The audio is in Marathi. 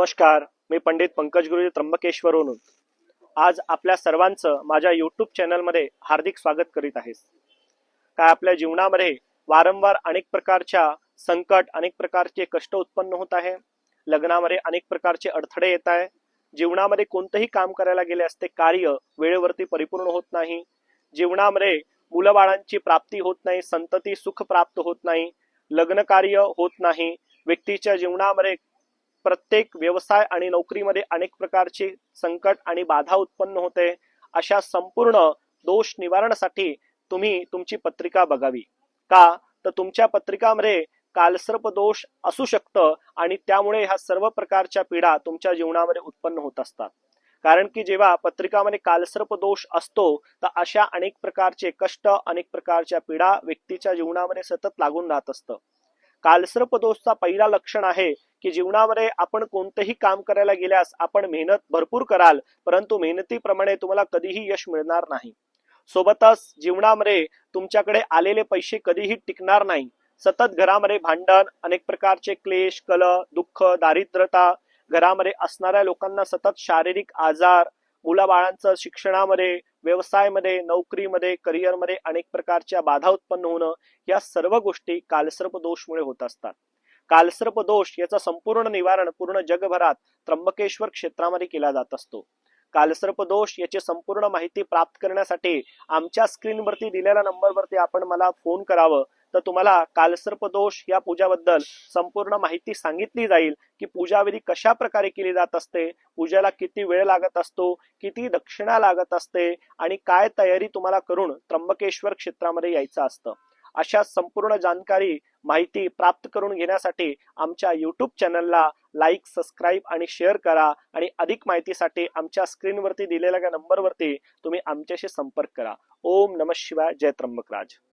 नमस्कार, मी पंडित पंकज गुरुजी त्र्यंबकेश्वरहून आज आपल्या सर्वांचं माझ्या यूट्यूब चॅनलमध्ये हार्दिक स्वागत करीत आहे। काय आपल्या जीवनामध्ये वारंवार अनेक प्रकारच्या संकट, अनेक प्रकारचे कष्ट उत्पन्न होत आहे। लग्नामध्ये अनेक प्रकारचे अडथळे येत आहे। जीवनामध्ये कोणतेही काम करायला गेले असते कार्य वेळेवरती परिपूर्ण होत नाही। जीवनामध्ये मुलबाळांची प्राप्ती होत नाही, संतती सुख प्राप्त होत नाही, लग्न कार्य होत नाही। व्यक्तीच्या जीवनामध्ये प्रत्येक व्यवसाय आणि नोकरीमध्ये अनेक प्रकारचे संकट आणि बाधा उत्पन्न होते। अशा संपूर्ण दोष निवारणासाठी तुम्ही तुमची पत्रिका बघावी। का तर तुमच्या पत्रिकामध्ये कालसर्प दोष असू शकतं आणि त्यामुळे ह्या सर्व प्रकारच्या पीडा तुमच्या जीवनामध्ये उत्पन्न होत असतात। कारण की जेव्हा पत्रिकामध्ये कालसर्प दोष असतो तर अशा अनेक प्रकारचे कष्ट, अनेक प्रकारच्या पीडा व्यक्तीच्या जीवनामध्ये सतत लागून राहत असतं। कालसर्प दोषचा पहिला लक्षण आहे की जीवनामध्ये आपण कोणतेही काम करायला गेल्यास आपण मेहनत भरपूर कराल, परंतु मेहनतीप्रमाणे तुम्हाला कधीही यश मिळणार नाही। सोबतच जीवनामध्ये तुमच्याकडे आलेले पैसे कधीही टिकणार नाही। सतत घरामध्ये भांडण, अनेक प्रकारचे क्लेश, कलह, दुःख, दारिद्र्यता, घरामध्ये असणाऱ्या लोकांना सतत शारीरिक आजार, मुलाबाळांचं शिक्षणामध्ये, व्यवसायामध्ये, नोकरीमध्ये, करिअरमध्ये अनेक प्रकारच्या बाधा उत्पन्न होणं, या सर्व गोष्टी कालसर्प दोषमुळे होत असतात। कालसर्प दोष याचा संपूर्ण निवारण पूर्ण जगभरात त्र्यंबकेश्वर क्षेत्रामध्ये केला जात असतो। कालसर्प दोष याची संपूर्ण माहिती प्राप्त करण्यासाठी आमच्या स्क्रीनवरती दिलेल्या नंबरवरती आपण मला फोन करावं, तर तुम्हाला कालसर्प दोष या पूजाबद्दल संपूर्ण माहिती सांगितली जाईल की पूजाविधी कशा प्रकारे केली जात असते, पूजेला किती वेळ लागत असतो, किती दक्षिणा लागत असते आणि काय तयारी तुम्हाला करून त्र्यंबकेश्वर क्षेत्रामध्ये यायचं असतं। अशा संपूर्ण जानकारी माहिती प्राप्त करून घेण्यासाठी आमच्या यूट्यूब चॅनलला लाईक, सबस्क्राईब आणि शेअर करा आणि अधिक माहितीसाठी आमच्या स्क्रीनवरती दिलेल्या नंबरवरती तुम्ही आमच्याशी संपर्क करा। ओम नमः शिवाय, जय त्र्यंबकराज।